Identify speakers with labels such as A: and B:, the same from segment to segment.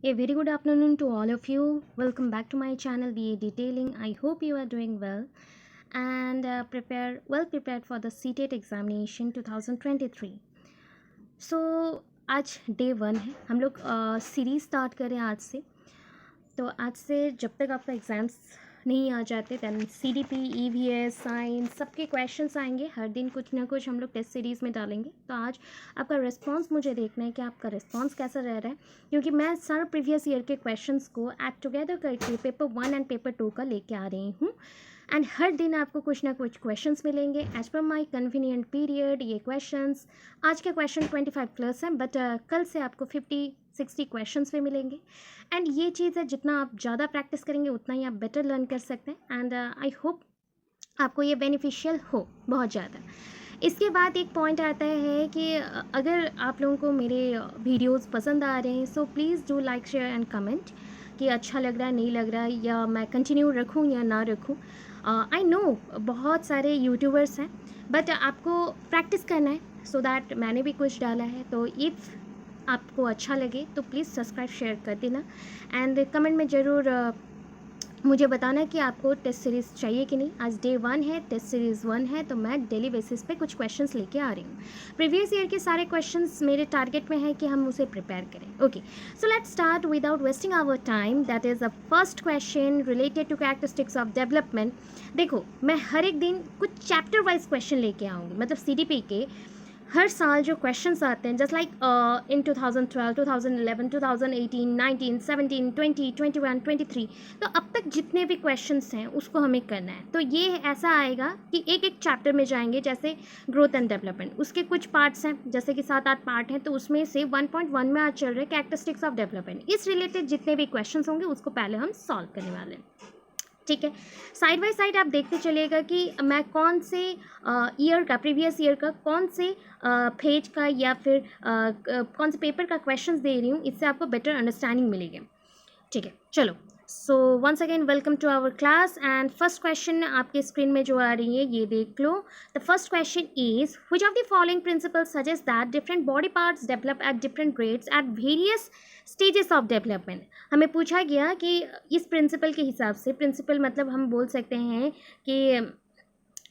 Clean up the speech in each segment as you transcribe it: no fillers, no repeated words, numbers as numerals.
A: A very good afternoon to all of you. Welcome back to my channel VA Detailing. I hope you are doing well and well prepared for the CTET examination 2023. So आज day 1 है. हम लोग series start करें आज से. तो आज से जब तक आपका एग्ज़ाम्स नहीं आ जाते दैन CDP, EVS, साइंस सबके क्वेश्चंस आएंगे. हर दिन कुछ ना कुछ हम लोग टेस्ट सीरीज़ में डालेंगे. तो आज आपका रिस्पांस मुझे देखना है कि आपका रिस्पांस कैसा रह रहा है, क्योंकि मैं सारे प्रीवियस ईयर के क्वेश्चंस को ऐड टुगेदर करके पेपर 1 एंड पेपर 2 का लेके आ रही हूँ. एंड हर दिन आपको कुछ ना कुछ क्वेश्चंस मिलेंगे एज पर माई कन्वीनियंट पीरियड. ये क्वेश्चंस आज के क्वेश्चन 25 प्लस हैं, बट कल से आपको 50-60 क्वेश्चंस भी मिलेंगे. एंड ये चीज़ है, जितना आप ज़्यादा प्रैक्टिस करेंगे उतना ही आप बेटर लर्न कर सकते हैं. एंड आई होप आपको ये बेनिफिशियल हो बहुत ज़्यादा. इसके बाद एक पॉइंट आता है कि अगर आप लोगों को मेरे वीडियोस पसंद आ रहे हैं so please do like, share and comment कि अच्छा लग रहा है, नहीं लग रहा है, या मैं कंटिन्यू रखूं या ना रखूं. आई नो बहुत सारे यूट्यूबर्स हैं, बट आपको प्रैक्टिस करना है. सो दैट मैंने भी कुछ डाला है, तो इफ़ आपको अच्छा लगे तो प्लीज़ सब्सक्राइब, शेयर कर देना. एंड कमेंट में ज़रूर मुझे बताना कि आपको टेस्ट सीरीज़ चाहिए कि नहीं. आज डे 1 है, टेस्ट सीरीज़ 1 है, तो मैं डेली बेसिस पे कुछ क्वेश्चंस लेके आ रही हूँ. प्रीवियस ईयर के सारे क्वेश्चंस मेरे टारगेट में है कि हम उसे प्रिपेयर करें. Okay, so let's start without wasting our time. That is the first question related to characteristics of development. देखो, मैं हर एक दिन कुछ चैप्टर वाइज क्वेश्चन लेके आऊँगी. मतलब CDP के हर साल जो क्वेश्चंस आते हैं, जस्ट लाइक इन 2012, 2011, 2018, 19, 17, 20, 21, 23, तो अब तक जितने भी क्वेश्चंस हैं उसको हमें करना है. तो ये ऐसा आएगा कि एक एक चैप्टर में जाएंगे. जैसे ग्रोथ एंड डेवलपमेंट, उसके कुछ पार्ट्स हैं, जैसे कि 7-8 पार्ट हैं, तो उसमें से 1.1 में आज चल रहे कैरेक्टरिस्टिक्स ऑफ डेवलपमेंट. इस रिलेटेड जितने भी क्वेश्चन होंगे उसको पहले हम सॉल्व करने वाले हैं. ठीक है, साइड बाय साइड आप देखते चलिएगा कि मैं कौन से ईयर का, प्रीवियस ईयर का कौन से पेज का या फिर कौन से पेपर का क्वेश्चंस दे रही हूँ. इससे आपको बेटर अंडरस्टैंडिंग मिलेगी. ठीक है, चलो. So once again welcome to our class. And first question आपके स्क्रीन में जो आ रही है ये देख लो. The first question is which of the following principles suggest that different body parts develop at different rates at various stages of development. हमें पूछा गया कि इस प्रिंसिपल के हिसाब से, प्रिंसिपल मतलब हम बोल सकते हैं कि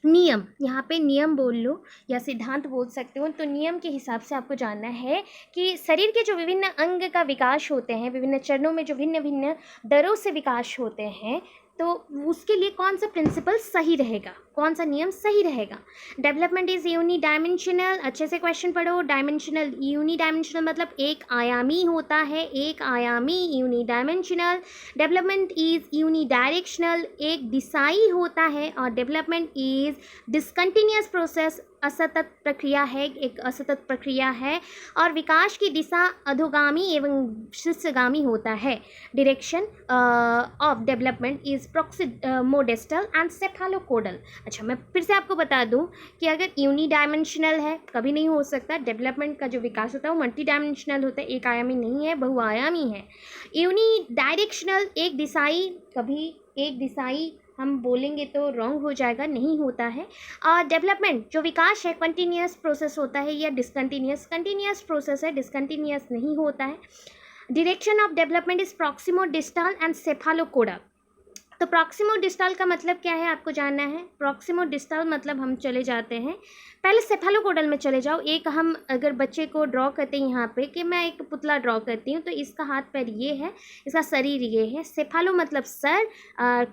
A: नियम, यहाँ पे नियम बोल लो या सिद्धांत बोल सकते हो. तो नियम के हिसाब से आपको जानना है कि शरीर के जो विभिन्न अंग का विकास होते हैं, विभिन्न चरणों में जो भिन्न भिन्न दरों से विकास होते हैं, तो उसके लिए कौन सा प्रिंसिपल सही रहेगा, कौन सा नियम सही रहेगा. Development is unidimensional. अच्छे से क्वेश्चन पढ़ो. डायमेंशनल, यूनी डायमेंशनल मतलब एक आयामी होता है, एक आयामी unidimensional. Development is unidirectional, एक दिशाई होता है. और डेवलपमेंट इज डिसकंटिन्यूअस प्रोसेस, असतत प्रक्रिया है, एक असतत प्रक्रिया है. और विकास की दिशा अधोगामी एवं शीर्षगामी होता है. Direction of development is modestal and cephalocaudal. अच्छा, मैं फिर से आपको बता दूं कि अगर यूनी डायमेंशनल है, कभी नहीं हो सकता. डेवलपमेंट का जो विकास होता है वो मल्टी डायमेंशनल होता है, एक आयामी नहीं है, बहुआयामी है. यूनी डायरेक्शनल, एक दिशाई, कभी एक दिशाई हम बोलेंगे तो रॉन्ग हो जाएगा, नहीं होता है. और डेवलपमेंट जो विकास है कंटिन्यूअस प्रोसेस होता है या डिसकंटिन्यूअस. कंटिन्यूअस प्रोसेस है, डिसकंटिन्यूअस नहीं होता है. Direction of development is proximodistal and cephalocaudal. तो प्रॉक्सिमो डिस्टल का मतलब क्या है आपको जानना है. प्रॉक्सिमो डिस्टल मतलब हम चले जाते हैं पहले सेफालोकोडल में चले जाओ. एक हम अगर बच्चे को ड्रॉ करते हैं यहाँ पे कि मैं एक पुतला ड्रॉ करती हूँ, तो इसका हाथ पैर ये है, इसका शरीर ये है. सेफालो मतलब सर,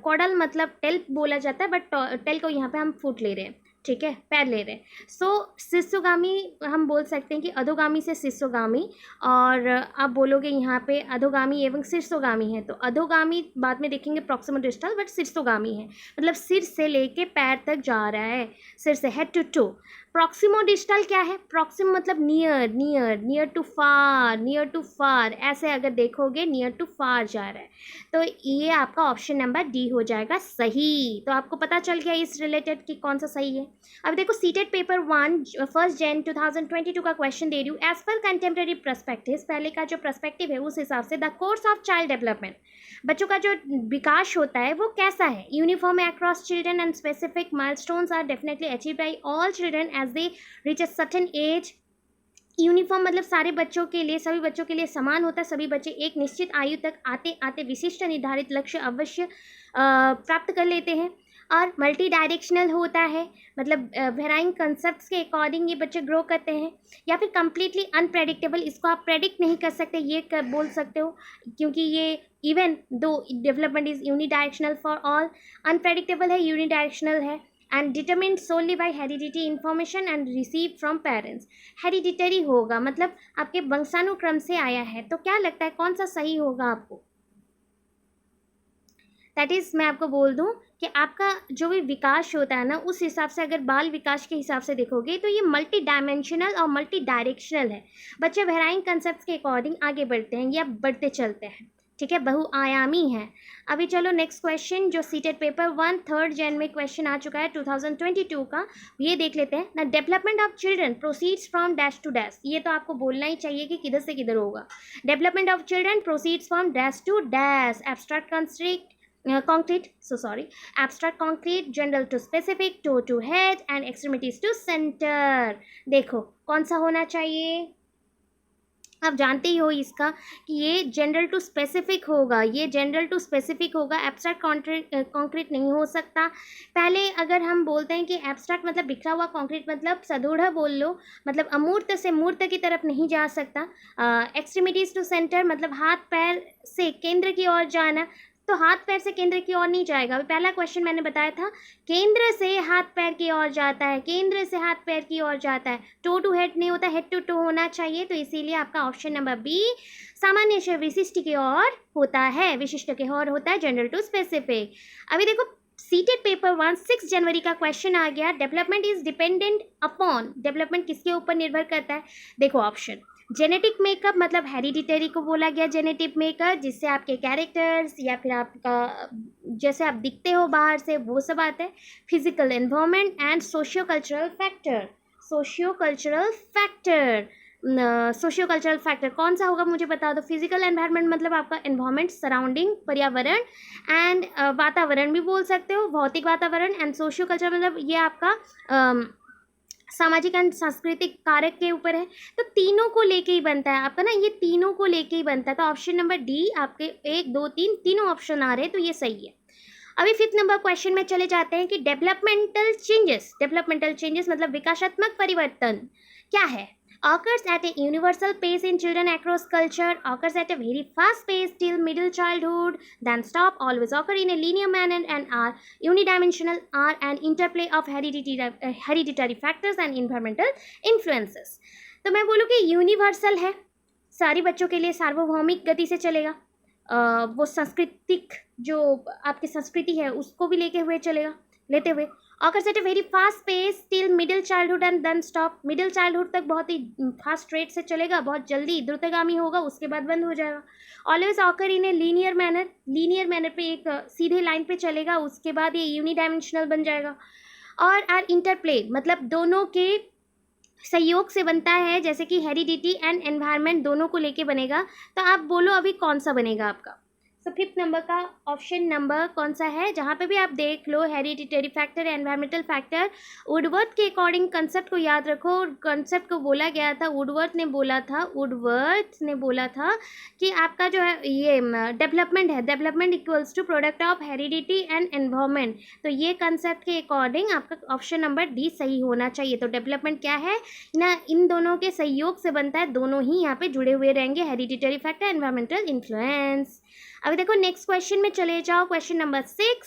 A: कोडल मतलब टेल बोला जाता है, बट टेल को यहाँ पे हम फुट ले रहे हैं. ठीक है, पैर ले रहे हैं. सो शिष्योगामी हम बोल सकते हैं कि अधोगामी से शिष्योगामी. और आप बोलोगे यहाँ पे अधोगामी एवं शीर्षोगामी है, तो अधोगामी बाद में देखेंगे प्रॉक्सिमल डिस्टल, बट शीर्षोगामी है, मतलब सिर से लेके पैर तक जा रहा है, सिर से head to toe. Proximodistal क्या है. प्रॉक्सिम मतलब near, near, near to far, near to far. ऐसे अगर देखोगे नियर टू फार जा रहा है, तो ये आपका ऑप्शन नंबर डी हो जाएगा सही. तो आपको पता चल गया इस रिलेटेड कि कौन सा सही है. अब देखो सीटेट पेपर 1 1 जन 2022 का क्वेश्चन दे रही हूँ. एज पर कंटेम्प्रेरी पर्सपेक्टिव, पहले का जो पर्सपेक्टिव है उस हिसाब से the course of child development, बच्चों का जो विकास होता है वो कैसा है. Uniform across children and specific milestones are definitely achieve by all children as they reach a certain age. Uniform मतलब सारे बच्चों के लिए, सभी बच्चों के लिए समान होता है। सभी बच्चे एक निश्चित आयु तक आते आते विशिष्ट निर्धारित लक्ष्य अवश्य प्राप्त कर लेते हैं। और मल्टी डायरेक्शनल होता है, मतलब वेराइंग कंसेप्ट्स के अकॉर्डिंग ये बच्चे ग्रो करते हैं। या फिर कम्प्लीटली अनप्रेडिक्टेबल, इसको आप प्रेडिक्ट नहीं कर सकते, ये बोल सकते हो, क्योंकि ये even though development is unidirectional for all, unpredictable है, यूनिडायरेक्शनल है, and determined solely by heredity information and receive from parents. Hereditary होगा, मतलब आपके वंशानुक्रम से आया है। तो क्या लगता है कौन सा सही होगा आपको? दैट इज़, मैं आपको बोल दूं कि आपका जो भी विकास होता है ना, उस हिसाब से अगर बाल विकास के हिसाब से देखोगे तो ये मल्टी डायमेंशनल और मल्टी डायरेक्शनल है। बच्चे वेराइंग कंसेप्ट के अकॉर्डिंग आगे बढ़ते हैं या बढ़ते चलते हैं, ठीक है, बहुआयामी है। अभी चलो नेक्स्ट क्वेश्चन, जो सीटेट पेपर 1 3 जन में क्वेश्चन आ चुका है 2022 का, ये देख लेते हैं ना। Development of children proceeds from dash to dash, ये तो आपको बोलना ही चाहिए कि किधर से किधर होगा। Development of children proceeds from dash to dash, abstract concrete concrete, abstract concrete, general to specific, toe to head and extremities to center। देखो कौन सा होना चाहिए, आप जानते ही हो इसका कि ये जनरल टू स्पेसिफिक होगा, ये जनरल टू स्पेसिफिक होगा, एब्स्ट्रैक्ट कॉन्क्रीट नहीं हो सकता। पहले अगर हम बोलते हैं कि एब्स्ट्रैक्ट मतलब बिखरा हुआ, कॉन्क्रीट मतलब सदृढ़ बोल लो, मतलब अमूर्त से मूर्त की तरफ नहीं जा सकता। एक्सट्रीमिटीज़ टू सेंटर मतलब हाथ पैर से केंद्र की ओर जाना, तो हाथ पैर से केंद्र की ओर नहीं जाएगा। अभी पहला क्वेश्चन मैंने बताया था, केंद्र से हाथ पैर की ओर जाता है, केंद्र से हाथ पैर की ओर जाता है, टो टू हेड नहीं होता, हेड टू टो होना चाहिए। तो इसीलिए आपका ऑप्शन नंबर बी सामान्य से विशिष्ट की ओर होता है, विशिष्ट की ओर होता है, जनरल टू स्पेसिफिक। अभी देखो सीटेट पेपर 1 6 जनवरी का क्वेश्चन आ गया, development is dependent upon, development किसके ऊपर निर्भर करता है? देखो ऑप्शन, जेनेटिक मेकअप मतलब हेरिडिटरी को बोला गया जेनेटिक मेकअप, जिससे आपके कैरेक्टर्स या फिर आपका जैसे आप दिखते हो बाहर से वो सब आता है। Physical environment and socio cultural factor, socio cultural factor, socio cultural factor कौन सा होगा मुझे बता दो। फिजिकल एनवायरनमेंट मतलब आपका एनवायरनमेंट, सराउंडिंग, पर्यावरण, एंड वातावरण भी बोल सकते हो, भौतिक वातावरण। एंड सोशियो कल्चरल मतलब ये आपका सामाजिक एंड सांस्कृतिक कारक के ऊपर है। तो तीनों को लेके ही बनता है आपका ना, ये तीनों को लेके ही बनता है। तो ऑप्शन नंबर डी आपके 1 2 3 तीनों ऑप्शन आ रहे हैं, तो ये सही है। अभी 5th नंबर क्वेश्चन में चले जाते हैं कि डेवलपमेंटल चेंजेस मतलब विकासात्मक परिवर्तन क्या है? occurs at a universal pace in children across culture, occurs at a very fast pace till middle childhood, then stop, always occur in a linear manner and are unidimensional, are an interplay of hereditary factors and environmental influences। तो मैं बोलूँ कि universal है, सारी बच्चों के लिए सार्वभौमिक गति से चलेगा, वो सांस्कृतिक जो आपकी संस्कृति है उसको भी लेते हुए occurs at a very fast pace till middle childhood and then stop, middle childhood तक बहुत ही फास्ट रेट से चलेगा, बहुत जल्दी द्रुतगामी होगा, उसके बाद बंद हो जाएगा। Always occur in a linear manner पे एक सीधे लाइन पे चलेगा, उसके बाद ये यूनिडायमेंशनल बन जाएगा। और आर इंटरप्ले मतलब दोनों के सहयोग से बनता है, जैसे कि हेरिडिटी एंड एनवायरनमेंट दोनों को लेके बनेगा। तो आप बोलो अभी कौन सा बनेगा आपका? तो 5th नंबर का ऑप्शन नंबर कौन सा है? जहाँ पे भी आप देख लो hereditary factor, environmental factor, Woodworth के अकॉर्डिंग कंसेप्ट को याद रखो। कंसेप्ट को बोला गया था, वुडवर्थ ने बोला था कि आपका जो है ये डेवलपमेंट है, development equals to product of heredity and environment. तो ये कंसेप्ट के अकॉर्डिंग आपका ऑप्शन नंबर डी सही होना चाहिए। तो डेवलपमेंट क्या है ना, इन दोनों के सहयोग से बनता है, दोनों ही यहाँ पे जुड़े हुए रहेंगे, हेरिडिटरी फैक्टर, एनवायरमेंटल इन्फ्लुएंस। अभी देखो नेक्स्ट क्वेश्चन में चले जाओ, क्वेश्चन नंबर 6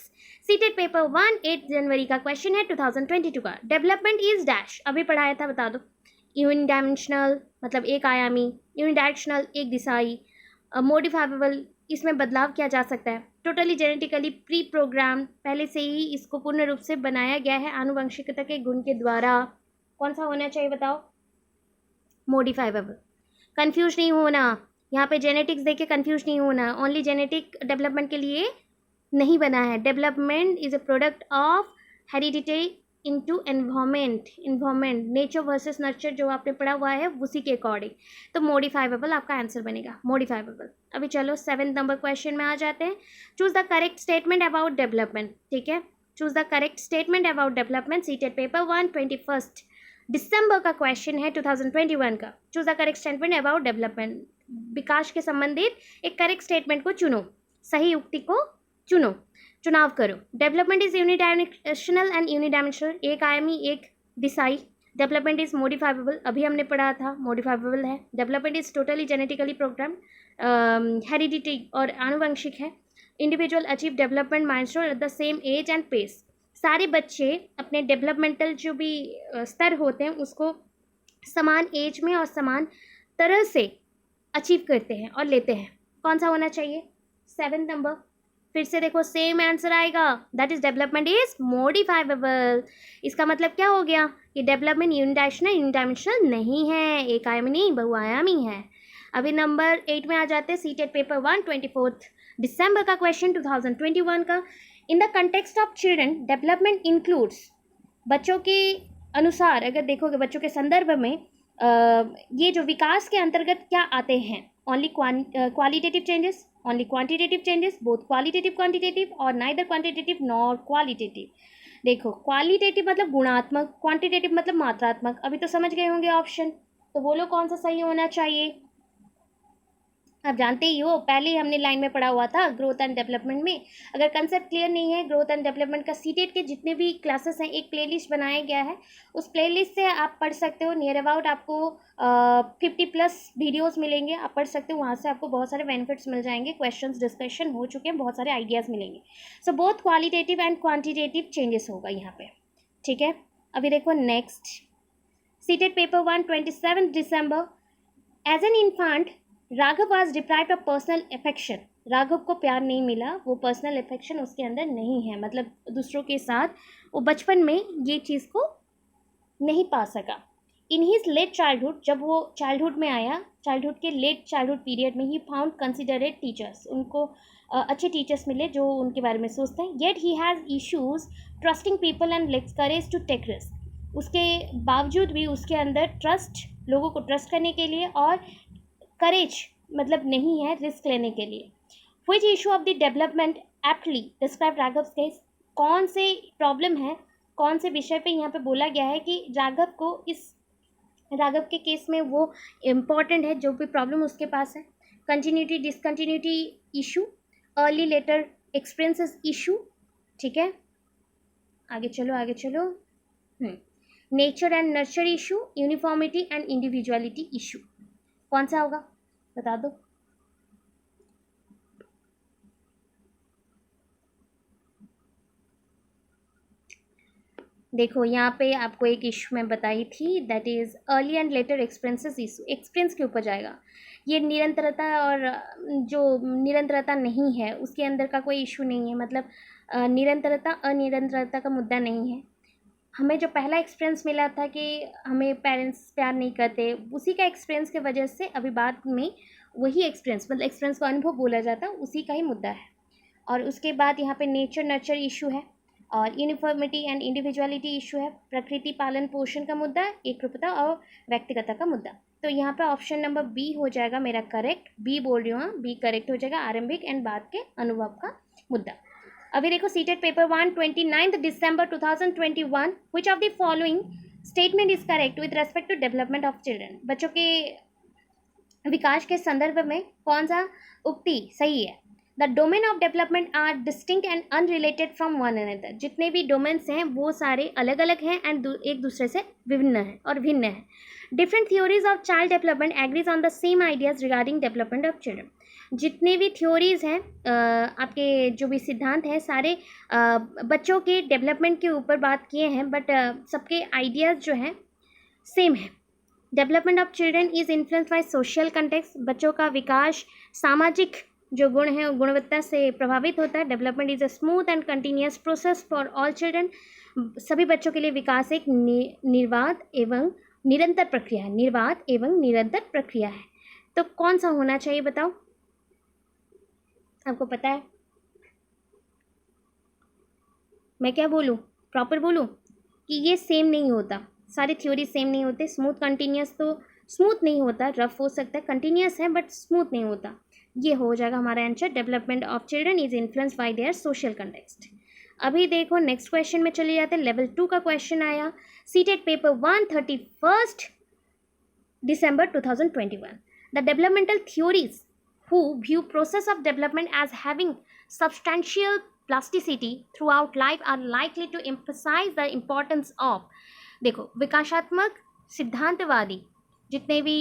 A: सीटेट पेपर 1 8 जनवरी का क्वेश्चन है 2022 का। डेवलपमेंट इज डैश, अभी पढ़ाया था, बता दो। यूनिडायमेंशनल मतलब एक आयामी, यूनिडायरेक्शनल एक दिशाई, मॉडिफाइबल इसमें बदलाव किया जा सकता है, टोटली जेनेटिकली प्री प्रोग्राम पहले से ही इसको पूर्ण रूप से बनाया गया है आनुवंशिकता के गुण के द्वारा। कौन सा होना चाहिए बताओ? मॉडिफाइबल। कंफ्यूज नहीं होना, यहाँ पे जेनेटिक्स देख के कंफ्यूज नहीं होना, ओनली जेनेटिक डेवलपमेंट के लिए नहीं बना है। Development is a product of heredity into environment, nature versus nurture जो आपने पढ़ा हुआ है उसी के अकॉर्डिंग। तो मॉडिफाइबल आपका आंसर बनेगा, मॉडिफाइबल। अभी चलो 7th नंबर क्वेश्चन में आ जाते हैं। Choose the correct statement about development, ठीक है, choose the correct statement about development, CTET paper 1 21 दिसंबर का क्वेश्चन है 2021 का। Choose the correct statement about development. विकास के संबंधित एक करेक्ट स्टेटमेंट को चुनो, सही उक्ति को चुनो, चुनाव करो। डेवलपमेंट इज यूनिडायमेंशनल एंड यूनिडायमेंशनल, एक आयामी एक दिशाई। डेवलपमेंट इज मॉडिफाइबल, अभी हमने पढ़ा था मॉडिफाइबल है। Development is totally genetically program, heredity और आनुवंशिक है। Individual achieve development milestone at the same age and pace, सारे बच्चे अपने डेवलपमेंटल जो भी स्तर होते हैं उसको समान एज में और समान तरह से अचीव करते हैं और लेते हैं। कौन सा होना चाहिए? 7 नंबर। फिर से देखो सेम आंसर आएगा, that is development is modifiable. इसका मतलब क्या हो गया कि डेवलपमेंट यूनिडायमेंशनल नहीं है, एक आयामी नहीं बहुआयामी है। अभी नंबर 8 में आ जाते हैं, सीटेट पेपर 1 24 दिसंबर का क्वेश्चन 2021 का। In the context of children development includes, बच्चों के अनुसार अगर देखोगे बच्चों के संदर्भ में ये जो विकास के अंतर्गत क्या आते हैं? Only qualitative changes, only quantitative changes, both qualitative quantitative और नाइदर क्वांटिटेटिव नॉर क्वालिटेटिव। देखो क्वालिटेटिव मतलब गुणात्मक, क्वांटिटेटिव मतलब मात्रात्मक। अभी तो समझ गए होंगे ऑप्शन, तो बोलो कौन सा सही होना चाहिए। आप जानते ही हो, पहले ही हमने लाइन में पढ़ा हुआ था ग्रोथ एंड डेवलपमेंट में। अगर कंसेप्ट क्लियर नहीं है ग्रोथ एंड डेवलपमेंट का, सीटेट के जितने भी क्लासेस हैं एक प्लेलिस्ट बनाया गया है, उस प्लेलिस्ट से आप पढ़ सकते हो। नियर अबाउट आपको 50+ वीडियोस मिलेंगे, आप पढ़ सकते हो, वहाँ से आपको बहुत सारे बेनिफिट्स मिल जाएंगे। क्वेश्चंस डिस्कशन हो चुके हैं, बहुत सारे आइडियाज़ मिलेंगे। So both qualitative and quantitative changes होगा यहाँ पे, ठीक है। अभी देखो नेक्स्ट, सीटेट पेपर 1 27 दिसंबर। As an infant Raghav was deprived of personal affection, Raghav को प्यार नहीं मिला, वो पर्सनल अफेक्शन उसके अंदर नहीं है, मतलब दूसरों के साथ वो बचपन में ये चीज़ को नहीं पा सका। इन हिज लेट चाइल्डहुड, जब वो चाइल्डहुड में आया, चाइल्डहुड के लेट चाइल्डहुड पीरियड में ही फाउंड कंसिडरेट टीचर्स, उनको अच्छे टीचर्स मिले जो उनके बारे में सोचते हैं। Yet he has issues trusting people and lacks courage to take risk, उसके बावजूद भी उसके अंदर ट्रस्ट, लोगों को ट्रस्ट करने के लिए, और करेज मतलब नहीं है रिस्क लेने के लिए। Which issue of the development aptly describe Raghav case, कौन से प्रॉब्लम है, कौन से विषय पे यहाँ पे बोला गया है कि राघव को, इस राघव के केस में वो इम्पॉर्टेंट है जो भी प्रॉब्लम उसके पास है। Continuity discontinuity issue, early later experiences issue, ठीक है। आगे चलो आगे चलो। Nature and nurture issue, uniformity and individuality issue, कौन सा होगा बता दो। देखो यहाँ पे आपको एक इशू मैं बताई थी, that is early and later experiences issue, experience के ऊपर जाएगा। ये निरंतरता और जो निरंतरता नहीं है उसके अंदर का कोई इशू नहीं है, मतलब निरंतरता अनिरंतरता का मुद्दा नहीं है। हमें जो पहला एक्सपीरियंस मिला था कि हमें पेरेंट्स प्यार नहीं करते, उसी का एक्सपीरियंस के वजह से अभी बाद में वही एक्सपीरियंस, मतलब एक्सपीरियंस को अनुभव बोला जाता है, उसी का ही मुद्दा है। और उसके बाद यहाँ पे नेचर नर्चर इशू है, और यूनिफॉर्मिटी एंड इंडिविजुअलिटी इशू है, प्रकृति पालन पोषण का मुद्दा, एकरूपता और व्यक्तिगतता का मुद्दा। तो यहाँ पे ऑप्शन नंबर बी हो जाएगा मेरा करेक्ट, बी बोल रही हूँ, बी करेक्ट हो जाएगा, आरंभिक एंड बाद के अनुभव का मुद्दा। अभी देखो सीटेट पेपर 1 29 दिसंबर 2021, which of the following statement is correct with respect to development of children, बच्चों के विकास के संदर्भ में कौन सा उक्ति सही है। The domain of development are distinct and unrelated from one another, जितने भी डोमेन्स हैं वो सारे अलग अलग हैं एंड एक दूसरे से विभिन्न हैं और भिन्न हैं। Different theories of child development agrees on the same ideas regarding development of children, जितने भी थ्योरीज हैं आपके जो भी सिद्धांत हैं सारे बच्चों के डेवलपमेंट के ऊपर बात किए हैं, बट सबके आइडियाज़ जो हैं सेम है। Development of children is influence by social context, बच्चों का विकास सामाजिक जो गुण है गुणवत्ता से प्रभावित होता है। Development is a smooth and continuous process for all children, सभी बच्चों के लिए विकास एक निर्बाध एवं निरंतर प्रक्रिया है, निर्बाध एवं निरंतर प्रक्रिया है। तो कौन सा होना चाहिए बताओ, आपको पता है? मैं क्या बोलूँ, प्रॉपर बोलूँ कि ये सेम नहीं होता, सारी थ्योरी सेम नहीं होते। स्मूथ कंटिन्यूस तो स्मूथ नहीं होता, रफ हो सकता है, कंटिन्यूस है बट स्मूथ नहीं होता। ये हो जाएगा हमारा answer, development of children is influence by their social context. अभी देखो नेक्स्ट क्वेश्चन में चले जाते हैं। लेवल 2 का क्वेश्चन आया, CTET paper 1, 31 December 2021. The developmental theories who view process of development as having substantial plasticity throughout life are likely to emphasize the importance of, देखो विकासात्मक सिद्धांतवादी जितने भी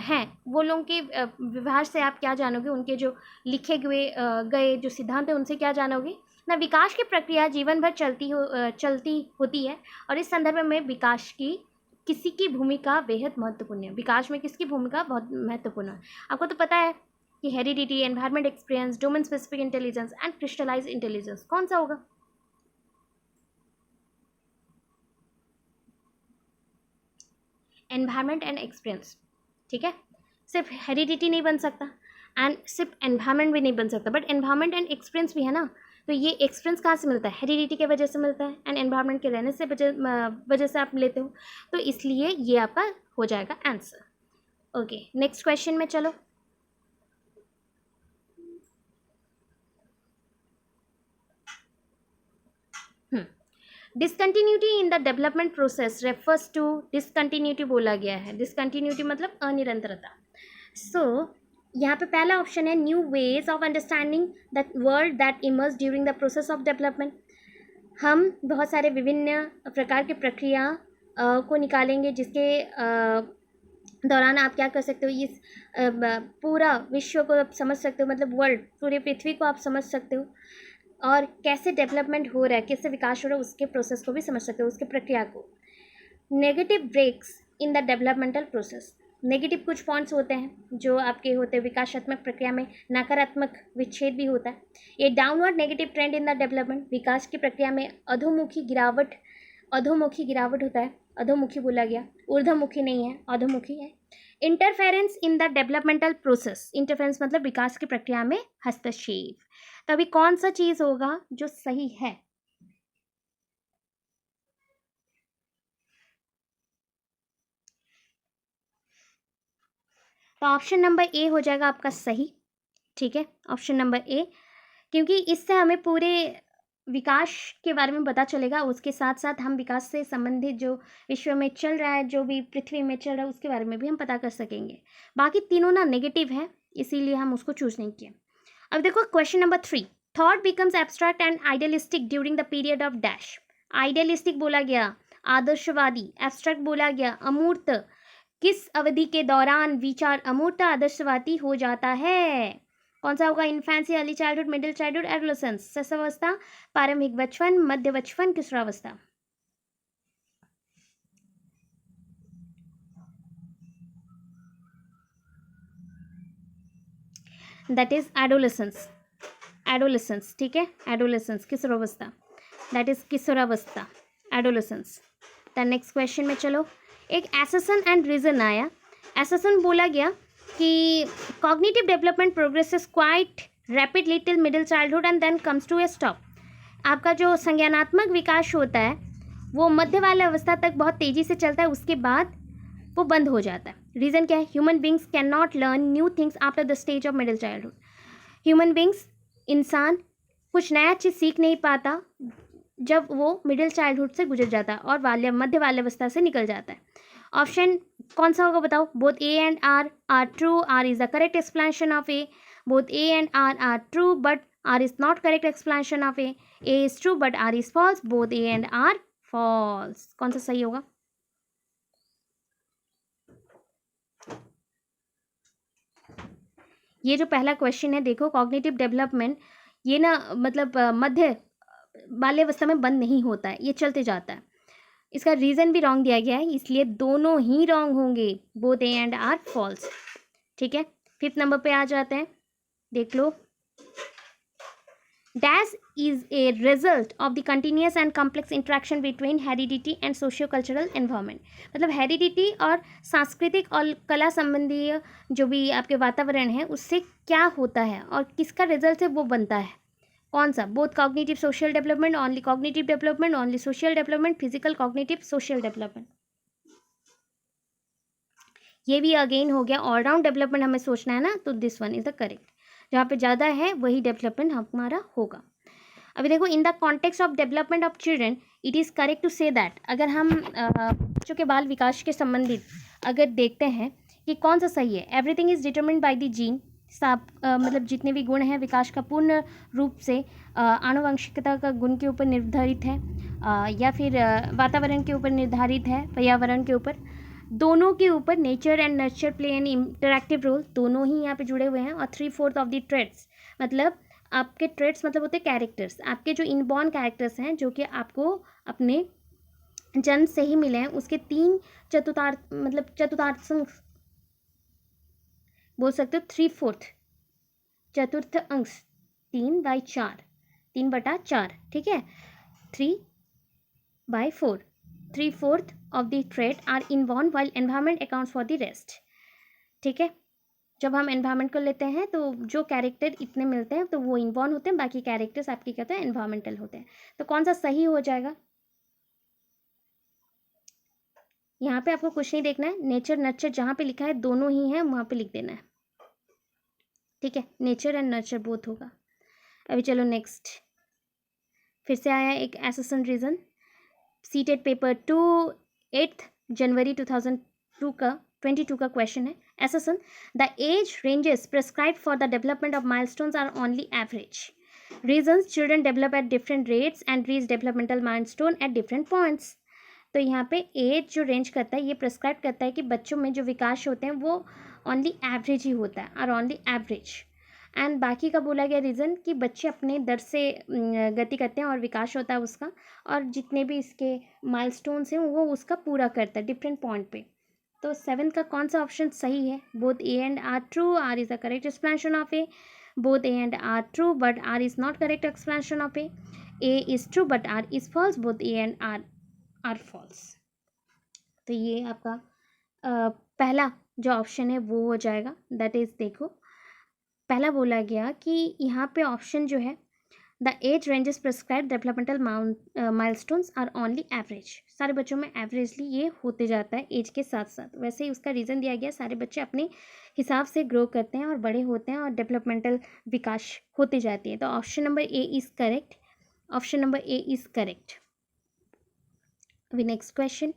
A: हैं वो लोगों के व्यवहार से आप क्या जानोगे, उनके जो लिखे गए जो सिद्धांत हैं उनसे क्या जानोगे ना। विकास की प्रक्रिया जीवन भर चलती होती है और इस संदर्भ में विकास की किसी की भूमिका बेहद महत्वपूर्ण है। विकास में किसकी भूमिका बहुत महत्वपूर्ण है। आपको तो पता है कि heredity, environment experience, domain specific intelligence and crystallize intelligence, कौन सा होगा? एनवायरमेंट एंड एक्सपीरियंस, ठीक है। सिर्फ हेरिडिटी नहीं बन सकता एंड सिर्फ एनवायरमेंट भी नहीं बन सकता, बट एनवायरमेंट एंड एक्सपीरियंस भी है ना। तो ये एक्सपीरियंस कहाँ से मिलता है? हेरिडिटी के वजह से मिलता है एंड एनवायरमेंट के रहने से वजह से आप लेते हो, तो इसलिए ये आपका हो जाएगा आंसर। ओके, नेक्स्ट क्वेश्चन में चलो। Discontinuity in the development process refers to, discontinuity बोला गया है, डिसकंटिन्यूटी मतलब अनिरंतरता। सो यहाँ पे पहला ऑप्शन है new ways of understanding the world that emerge during the process of development. हम बहुत सारे विभिन्न प्रकार की प्रक्रिया को निकालेंगे जिसके दौरान आप क्या कर सकते हो, इस पूरा विश्व को आप समझ सकते हो, मतलब वर्ल्ड, पूरी पृथ्वी को आप समझ सकते हो और कैसे डेवलपमेंट हो रहा है, कैसे विकास हो रहा है उसके प्रोसेस को भी समझ सकते हो, उसके प्रक्रिया को। Negative breaks in the developmental process, negative कुछ पॉइंट्स होते हैं जो आपके होते हैं विकासात्मक प्रक्रिया में, नकारात्मक विच्छेद भी होता है। ये downward negative trend in the development, विकास की प्रक्रिया में अधोमुखी गिरावट होता है, अधोमुखी बोला गया, ऊर्ध्वमुखी नहीं है, अधोमुखी है। Interference in the developmental process, interference मतलब विकास की प्रक्रिया में हस्तक्षेप। तो अभी कौन सा चीज होगा जो सही है? तो ऑप्शन नंबर ए हो जाएगा आपका सही, ठीक है, ऑप्शन नंबर ए, क्योंकि इससे हमें पूरे विकास के बारे में पता चलेगा, उसके साथ साथ हम विकास से संबंधित जो विश्व में चल रहा है, जो भी पृथ्वी में चल रहा है उसके बारे में भी हम पता कर सकेंगे। बाकी तीनों ना नेगेटिव है, इसीलिए हम उसको चूज नहीं किए। अब देखो question number 3, thought becomes abstract and idealistic during the period of dash. Idealistic बोला गया, आदर्शवादी, एब्स्ट्रैक्ट बोला गया, अमूर्त। किस अवधि के दौरान विचार अमूर्त आदर्शवादी हो जाता है? कौन सा होगा? Infancy, early childhood, middle childhood, adolescence, शैशवावस्था, प्रारंभिक बचपन, मध्य बचपन, किशोरावस्था। दैट इज एडोलेसेंस, एडोलेसेंस, ठीक है, एडोलेसेंस, किशोरावस्था, दैट इज किशोरावस्था, एडोलेसेंस। द नेक्स्ट क्वेश्चन में चलो। एक एसेसन एंड रीजन आया। एसेसन बोला गया कि cognitive development progresses quite rapidly till middle childhood and then comes to a stop. आपका जो संज्ञानात्मक विकास होता है वो मध्य वाली अवस्था तक बहुत तेज़ी से चलता है, उसके बाद वो बंद हो जाता है। रीज़न क्या है? Human beings can not learn new things after the stage of middle childhood. Human beings, इंसान कुछ नया चीज़ सीख नहीं पाता जब वो मिडिल चाइल्डहुड से गुजर जाता है और मध्य बाल्यावस्था से निकल जाता है। ऑप्शन कौन सा होगा बताओ? Both A and R true, R is the correct explanation of A. Both A and R true but are is not correct explanation of A is true but are is false, both A and R false. कौन सा सही होगा? ये जो पहला question है, देखो cognitive development ये ना मतलब मध्य बाल्यावस्था में बंद नहीं होता है, ये चलते जाता है। इसका रीज़न भी रॉन्ग दिया गया है, इसलिए दोनों ही रॉन्ग होंगे, both A and R false, ठीक है। 5th नंबर पे आ जाते हैं, देख लो। Dash is a result of the continuous and complex interaction between heredity and socio cultural environment. मतलब हेरिडिटी और सांस्कृतिक और कला संबंधी जो भी आपके वातावरण है उससे क्या होता है और किसका रिजल्ट है वो बनता है। कौन सा? Both cognitive social development, only cognitive development, only social development, physical cognitive social development. ये भी अगेन हो गया ऑलराउंड डेवलपमेंट हमें सोचना है ना, तो this one is the correct. जहाँ पे ज़्यादा है वही डेवलपमेंट हमारा होगा। अभी देखो, in the context of development of children it is correct to say that, अगर हम बच्चों के बाल विकास के संबंधित अगर देखते हैं कि कौन सा सही है, everything is determined by the gene, सब मतलब जितने भी गुण हैं विकास का पूर्ण रूप से आनुवंशिकता का गुण के ऊपर निर्धारित है, या फिर वातावरण के ऊपर निर्धारित है, पर्यावरण के ऊपर, दोनों के ऊपर nature and nurture play an interactive role, दोनों ही यहाँ पे जुड़े हुए हैं। और 3/4 ऑफ द ट्रेड्स, मतलब आपके ट्रेड्स मतलब होते हैं कैरेक्टर्स, आपके जो इनबॉर्न कैरेक्टर्स हैं जो कि आपको अपने जन्म से ही मिले हैं, उसके 3 चतुर्थांश मतलब चतुर्थांश बोल सकते हो, 3/4 चतुर्थ अंश, 3/4, 3/4, ठीक है, 3/4, 3/4 of the trade are inborn while environment accounts for the rest, ठीक है। जब हम एनवायरमेंट को लेते हैं तो जो कैरेक्टर इतने मिलते हैं तो वो इनबॉर्न होते हैं, बाकी कैरेक्टर्स आपके क्या होते हैं, एनवायरमेंटल होते हैं। तो कौन सा सही हो जाएगा, यहाँ पे आपको कुछ नहीं देखना है, नेचर नर्चर जहाँ पे लिखा है दोनों ही हैं वहाँ पे लिख देना है, ठीक है, नेचर एंड नर्चर बोथ होगा। अभी चलो नेक्स्ट, फिर से आया एक एसेसन रीजन, सीटेट पेपर 2 8 जनवरी 2022 का क्वेश्चन है। Assertion, the age ranges prescribed for the development of milestones are only average reasons, children develop at different rates and reach developmental milestone at different points. तो यहाँ पे as जो range करता है ये प्रिस्क्राइब करता है कि बच्चों में जो विकास होते हैं वो ओनली एवरेज ही होता है, और ओनली एवरेज। एंड बाकी का बोला गया रीज़न कि बच्चे अपने दर से गति करते हैं और विकास होता है उसका, और जितने भी इसके माइलस्टोन्स हैं वो उसका पूरा करता है डिफरेंट पॉइंट पे। तो 7 का कौन सा ऑप्शन सही है, both A and R true, are is the correct explanation of A, both A and R true but are is not correct explanation of A is true but are is false, both A and R false. तो ये आपका पहला जो option है वो हो जाएगा, that is, देखो पहला बोला गया कि यहाँ पे ऑप्शन जो है, the age ranges prescribe developmental milestones are only average, सारे बच्चों में एवरेजली ये होते जाता है एज के साथ साथ। वैसे ही उसका रीज़न दिया गया, सारे बच्चे अपने हिसाब से ग्रो करते हैं और बड़े होते हैं और डेवलपमेंटल विकास होती जाती है। तो option number A is correct, option number A is correct. अभी नेक्स्ट क्वेश्चन,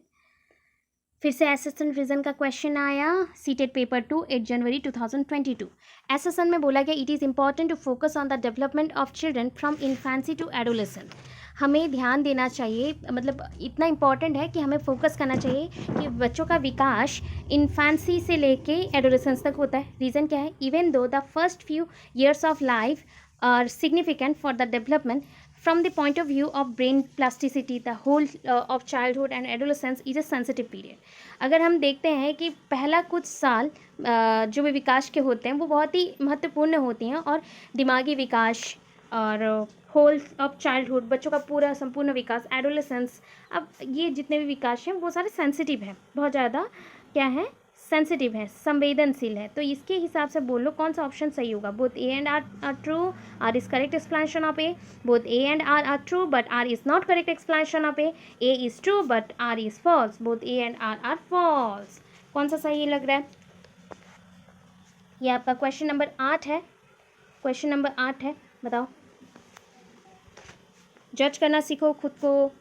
A: फिर से एसेसन रीजन का क्वेश्चन आया, सीटेट पेपर 2 8 जनवरी 2022। एसेसन में बोला गया, it is important to focus on the development of children from infancy to adolescent. हमें ध्यान देना चाहिए, मतलब इतना इम्पॉर्टेंट है कि हमें फोकस करना चाहिए कि बच्चों का विकास इन्फेंसी से लेके एडोलेसेंस तक होता है। रीज़न क्या है, even though the first few years of life are significant for the development from the point of view of brain plasticity, the whole of childhood and adolescence is a sensitive period। अगर हम देखते हैं कि पहला कुछ साल जो भी विकास के होते हैं वो बहुत ही महत्वपूर्ण होती हैं, और दिमागी विकास और होल ऑफ चाइल्डहुड, बच्चों का पूरा संपूर्ण विकास, एडोलेसेंस, अब ये जितने भी विकास हैं वो सारे सेंसिटिव हैं, बहुत ज़्यादा क्या है, सेंसिटिव है, संवेदनशील है। तो इसके हिसाब से बोलो कौन सा ऑप्शन सही होगा, both A and R true, R is correct explanation of A, both A and R true but are is not correct explanation of A is true but are is false, both A and R false. कौन सा सही लग रहा है, ये आपका question number 8 है, question number 8 है, बताओ, जज करना सीखो खुद को,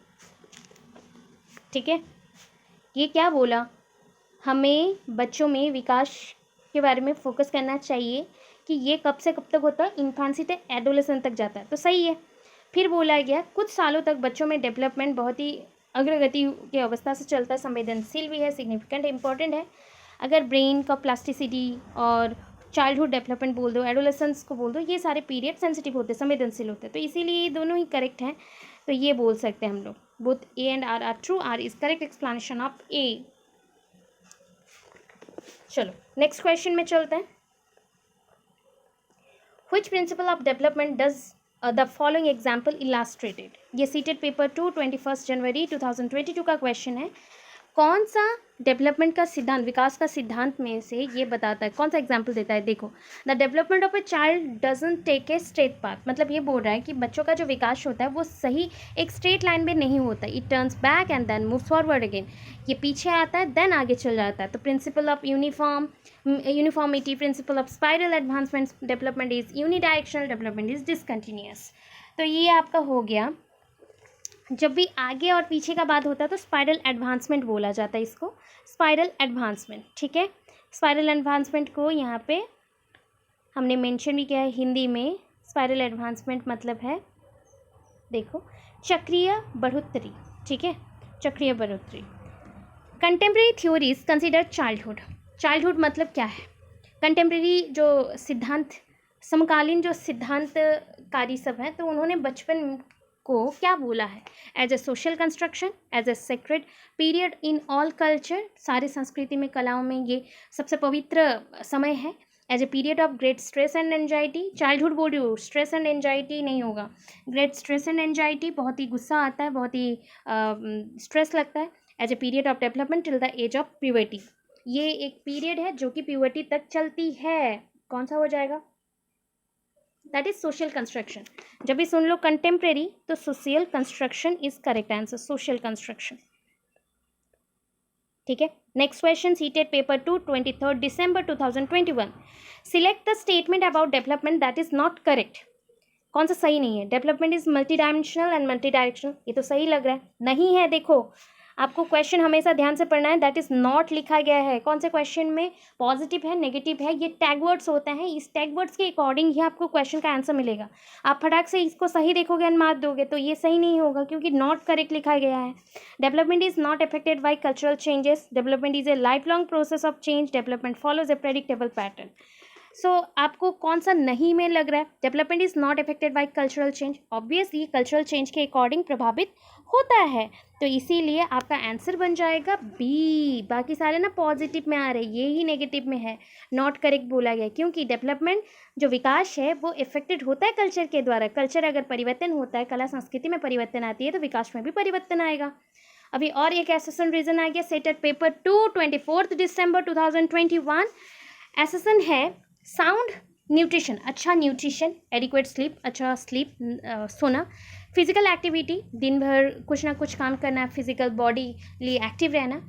A: ठीक है। ये क्या बोला, हमें बच्चों में विकास के बारे में फोकस करना चाहिए कि ये कब से कब तक होता है, इन्फेंसी से एडोलेसेंस तक जाता है, तो सही है। फिर बोला गया कुछ सालों तक बच्चों में डेवलपमेंट बहुत ही अग्रगति की अवस्था से चलता है, संवेदनशील भी है, सिग्निफिकेंट इंपॉर्टेंट है। अगर ब्रेन का प्लास्टिसिटी और चाइल्डहुड डेवलपमेंट बोल दो, एडोलेसेंस को बोल दो, ये सारे पीरियड सेंसिटिव होते हैं, संवेदनशील होते हैं, तो इसीलिए ये दोनों ही करेक्ट हैं। तो ये बोल सकते हैं हम लोग, both A and R true, R is correct explanation of A. चलो नेक्स्ट क्वेश्चन में चलते हैं। Which principle of development does the following example illustrated? ये सीटेड पेपर 2 21 जनवरी 2022 का क्वेश्चन है। कौन सा डेवलपमेंट का सिद्धांत, विकास का सिद्धांत में से ये बताता है, कौन सा एग्जाम्पल देता है, देखो, the development of a child doesn't take a straight path, मतलब ये बोल रहा है कि बच्चों का जो विकास होता है वो सही एक स्ट्रेट लाइन में नहीं होता, it turns back and then move forward again, ये पीछे आता है देन आगे चल जाता है। तो principle of uniformity, principle of spiral advancement development is unidirectional, development is discontinuous. तो ये आपका हो गया। जब भी आगे और पीछे का बात होता है तो स्पाइरल एडवांसमेंट बोला जाता है इसको, स्पाइरल एडवांसमेंट। ठीक है, स्पाइरल एडवांसमेंट को यहाँ पे हमने मेंशन भी किया है हिंदी में। स्पाइरल एडवांसमेंट मतलब है, देखो, चक्रीय बढ़ोतरी। ठीक है, चक्रीय बढ़ोतरी। Contemporary theories consider childhood. Childhood मतलब क्या है? कंटेम्प्रेरी जो सिद्धांत, समकालीन जो सिद्धांतकारी सब हैं, तो उन्होंने बचपन को क्या बोला है? As a social construction, as a sacred period in all culture, सारे संस्कृति में, कलाओं में ये सबसे पवित्र समय है। As a period of great stress and anxiety, childhood बोल रही हो, स्ट्रेस एंड एंजाइटी नहीं होगा, ग्रेट स्ट्रेस एंड एंजाइटी, बहुत ही गुस्सा आता है, बहुत ही स्ट्रेस लगता है। As a period of development till the age of puberty, ये एक पीरियड है जो कि प्यूबर्टी तक चलती है। कौन सा हो जाएगा? That is social construction. जब भी सुन लो कंटेम्प्रेरी तो social construction is correct answer, social construction. ठीक है, next question, CTET paper 2, 23 December 2021। Select the statement about development that is not correct. कौन सा सही नहीं है? Development is multi dimensional and multi directional, ये तो सही लग रहा है, नहीं है। देखो, आपको क्वेश्चन हमेशा ध्यान से पढ़ना है, दैट इज नॉट लिखा गया है। कौन से क्वेश्चन में पॉजिटिव है, नेगेटिव है, ये टैग वर्ड्स होते हैं, इस टैग वर्ड्स के अकॉर्डिंग ही आपको क्वेश्चन का आंसर मिलेगा। आप फटाक से इसको सही देखोगे एंड मार्क दोगे तो ये सही नहीं होगा, क्योंकि नॉट करेक्ट लिखा गया है। Development is not affected by cultural changes, development is a life long process of change, development follows a predictable pattern. So आपको कौन सा नहीं में लग रहा है? Development is not affected by cultural change, obviously cultural change के according प्रभावित होता है, तो इसीलिए आपका आंसर बन जाएगा बी। बाकी सारे ना पॉजिटिव में आ रहे, ये ही नेगेटिव में है, नॉट करेक्ट बोला गया, क्योंकि डेवलपमेंट जो विकास है वो इफेक्टेड होता है कल्चर के द्वारा। कल्चर अगर परिवर्तन होता है, कला संस्कृति में परिवर्तन आती है, तो विकास में भी परिवर्तन आएगा। अभी और एक एसेसन रीजन आ गया, सेटेट पेपर 2, 24 December 2021। एसेसन है साउंड न्यूट्रिशन, अच्छा न्यूट्रिशन, एडिक्वेट स्लीप, अच्छा स्लीप, सोना, फिजिकल एक्टिविटी, दिन भर कुछ ना कुछ काम करना, फिजिकल बॉडी लिए एक्टिव रहना,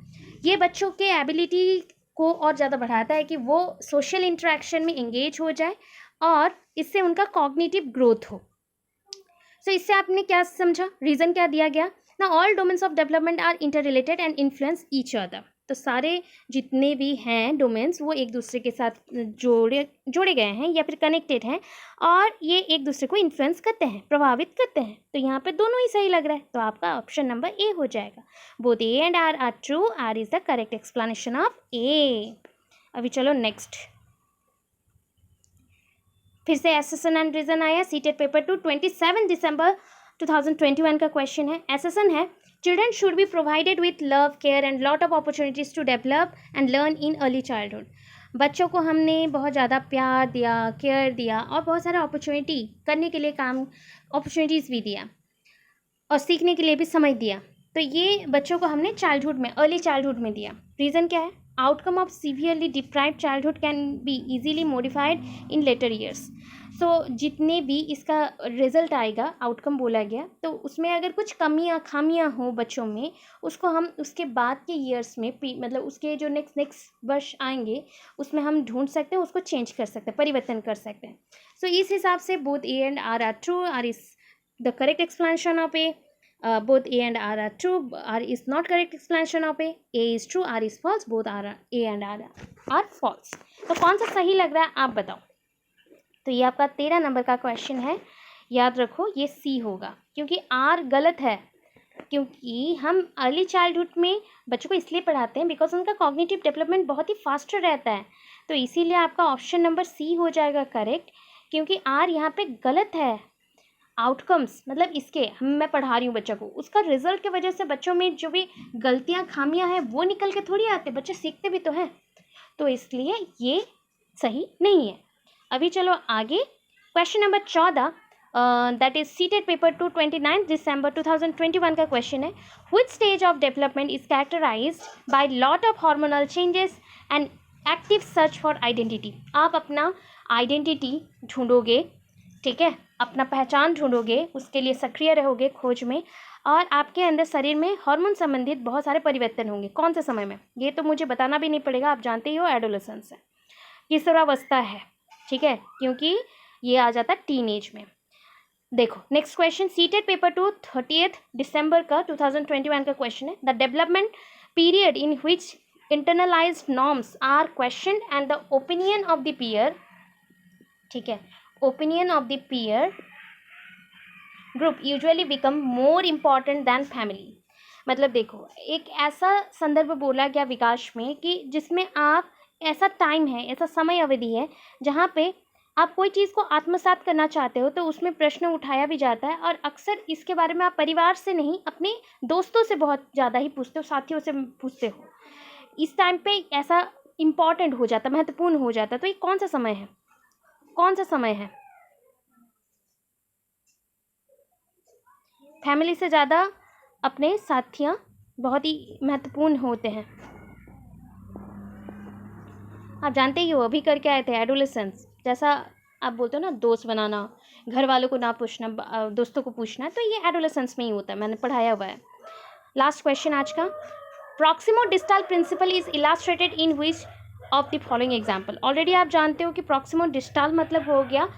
A: ये बच्चों के एबिलिटी को और ज़्यादा बढ़ाता है कि वो सोशल इंटरेक्शन में एंगेज हो जाए और इससे उनका कॉग्निटिव ग्रोथ हो। सो इससे आपने क्या समझा, रीज़न क्या दिया गया ना, all domains of development are interrelated and influence each other. तो सारे जितने भी हैं डोमेन्स वो एक दूसरे के साथ जोड़े गए हैं या फिर कनेक्टेड हैं, और ये एक दूसरे को इन्फ्लुएंस करते हैं, प्रभावित करते हैं। तो यहाँ पे दोनों ही सही लग रहा है, तो आपका ऑप्शन नंबर ए हो जाएगा। Both A and R R true, R is the correct explanation of A. अभी चलो नेक्स्ट, फिर से एसेसन एंड रीजन आया, सीटेट पेपर 2, 27 December 2021 का क्वेश्चन है। एसेसन है, children should be provided with love, care and lot of opportunities to develop and learn in early childhood. बच्चों को हमने बहुत ज़्यादा प्यार दिया, केयर दिया और बहुत सारा अपॉर्चुनिटी करने के लिए काम, अपॉर्चुनिटीज़ भी दिया और सीखने के लिए भी समय दिया। तो ये बच्चों को हमने चाइल्डहुड में, अर्ली चाइल्डहुड में दिया। रीज़न क्या है? Outcome of severely deprived childhood can be easily modified in later years. So जितने भी इसका रिजल्ट आएगा, आउटकम बोला गया, तो उसमें अगर कुछ कमियां खामियां हो बच्चों में, उसको हम उसके बाद के ईयर्स में, मतलब उसके जो नेक्स्ट वर्ष आएंगे उसमें हम ढूंढ सकते हैं, उसको चेंज कर सकते हैं, परिवर्तन कर सकते हैं। सो इस हिसाब से both A and R R true, R is the correct explanation of A. Both A and R are true, R is not correct explanation of A is true, R is false, both are A and R are false। तो कौन सा सही लग रहा है आप बताओ। तो ये आपका 13 नंबर का क्वेश्चन है, याद रखो ये C होगा, क्योंकि R गलत है, क्योंकि हम अर्ली चाइल्डहुड में बच्चों को इसलिए पढ़ाते हैं बिकॉज उनका कॉग्निटिव डेवलपमेंट बहुत ही फास्टर रहता है, तो इसीलिए आपका ऑप्शन नंबर C हो जाएगा करेक्ट, क्योंकि R यहाँ पे गलत है। आउटकम्स मतलब इसके मैं पढ़ा रही हूँ बच्चों को, उसका रिजल्ट की वजह से बच्चों में जो भी गलतियाँ खामियाँ हैं वो निकल के थोड़ी आते, बच्चे सीखते भी तो हैं, तो इसलिए ये सही नहीं है। अभी चलो आगे, question number 14, that is CTET paper 2, 29 December 2021 का क्वेश्चन है। Which stage of development is characterized by lot of hormonal changes and active search for identity. आप अपना आइडेंटिटी ढूंढोगे, ठीक है, अपना पहचान ढूंढोगे, उसके लिए सक्रिय रहोगे खोज में, और आपके अंदर शरीर में हार्मोन संबंधित बहुत सारे परिवर्तन होंगे। कौन से समय में, ये तो मुझे बताना भी नहीं पड़ेगा, आप जानते ही हो, एडोलेसेंस है, किशोरावस्था है, ठीक है, क्योंकि ये आ जाता है टीन एज में। देखो नेक्स्ट क्वेश्चन, सीटेट पेपर 2 30 दिसंबर का 2021 का क्वेश्चन है। The development period in which internalized norms are questioned and the opinion of the peer, ठीक है, opinion of the peer group usually become more important than family. मतलब देखो, एक ऐसा संदर्भ बोला गया विकास में कि जिसमें आप, ऐसा टाइम है, ऐसा समय अवधि है जहाँ पे आप कोई चीज़ को आत्मसात करना चाहते हो तो उसमें प्रश्न उठाया भी जाता है, और अक्सर इसके बारे में आप परिवार से नहीं अपने दोस्तों से बहुत ज़्यादा ही पूछते हो, साथियों से पूछते हो। इस टाइम पे ऐसा इम्पॉर्टेंट हो जाता, महत्वपूर्ण हो जाता। तो ये कौन सा समय है, कौन सा समय है? फैमिली से ज़्यादा अपने साथियाँ बहुत ही महत्वपूर्ण होते हैं। आप जानते ही हो अभी करके आए थे एडोलेसेंस, जैसा आप बोलते हो ना, दोस्त बनाना, घर वालों को ना पूछना, दोस्तों को पूछना, तो ये एडोलेसेंस में ही होता है, मैंने पढ़ाया हुआ है। लास्ट क्वेश्चन आज का, proximodistal principle is illustrated in which of the following example. Already आप जानते हो कि प्रॉक्सिमो डिस्टल मतलब हो गया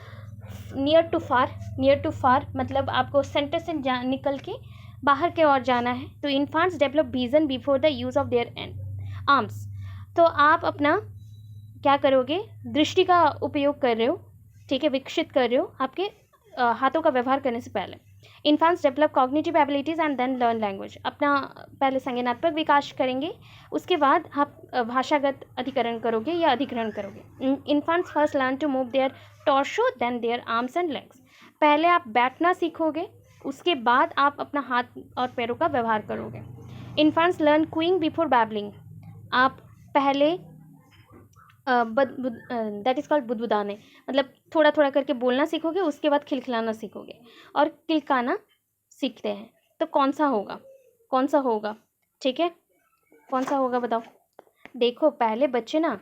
A: near to far, near to far मतलब आपको सेंटर से निकल के बाहर के ओर जाना है। तो infants develop vision before the use of their and arms. तो आप अपना क्या करोगे, दृष्टि का उपयोग कर रहे हो, ठीक है, विकसित कर रहे हो आपके हाथों का व्यवहार करने से पहले। Infants develop cognitive abilities and then learn language. अपना पहले संज्ञानात्मक विकास करेंगे, उसके बाद आप भाषागत अधिकरण करोगे या अधिग्रहण करोगे। Infants first learn to move their torso then their arms and legs. पहले आप बैठना सीखोगे, उसके बाद आप अपना हाथ और पैरों का व्यवहार करोगे। इन्फांट्स लर्न क्यूइंग बिफोर बैबलिंग। आप पहले दैट इज़ कॉल्ड बुदबुदाने, मतलब थोड़ा थोड़ा करके बोलना सीखोगे, उसके बाद खिलखिलाना सीखोगे और किलकाना सीखते हैं। तो कौन सा होगा, कौन सा होगा, ठीक है, कौन सा होगा बताओ। देखो पहले बच्चे ना,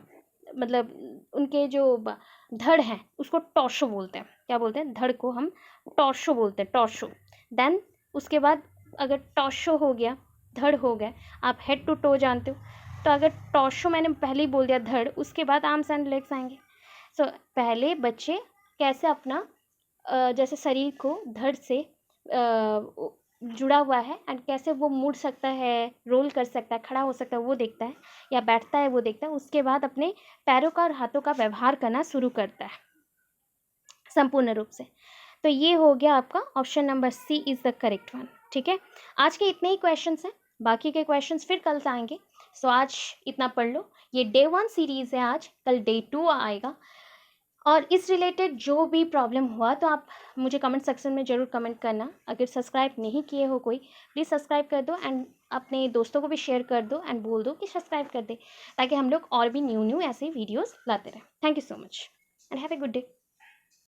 A: मतलब उनके जो धड़ है उसको टॉर्सो बोलते हैं। क्या बोलते हैं? धड़ को हम टॉर्सो बोलते हैं, टॉर्सो। देन उसके बाद अगर टॉर्सो हो गया, धड़ हो गया, आप हेड टू टो जानते हो, तो अगर टॉर्सो मैंने पहले ही बोल दिया धड़, उसके बाद आर्म्स एंड लेग्स आएंगे। सो पहले बच्चे कैसे अपना जैसे शरीर को धड़ से जुड़ा हुआ है एंड कैसे वो मुड़ सकता है, रोल कर सकता है, खड़ा हो सकता है, वो देखता है, या बैठता है वो देखता है। उसके बाद अपने पैरों का और हाथों का व्यवहार करना शुरू करता है संपूर्ण रूप से। तो ये हो गया आपका option number C is the correct one, ठीक है। आज के इतने ही क्वेश्चंस हैं, बाकी के क्वेश्चंस फिर कल से आएंगे। सो आज इतना पढ़ लो। ये डे 1 सीरीज़ है, आज कल डे 2 आएगा। और इस रिलेटेड जो भी प्रॉब्लम हुआ तो आप मुझे कमेंट सेक्शन में ज़रूर कमेंट करना। अगर सब्सक्राइब नहीं किए हो कोई, प्लीज़ सब्सक्राइब कर दो एंड अपने दोस्तों को भी शेयर कर दो एंड बोल दो कि सब्सक्राइब कर दे, ताकि हम लोग और भी न्यू ऐसे वीडियोज़ लाते रहें। Thank you so much and have a good day.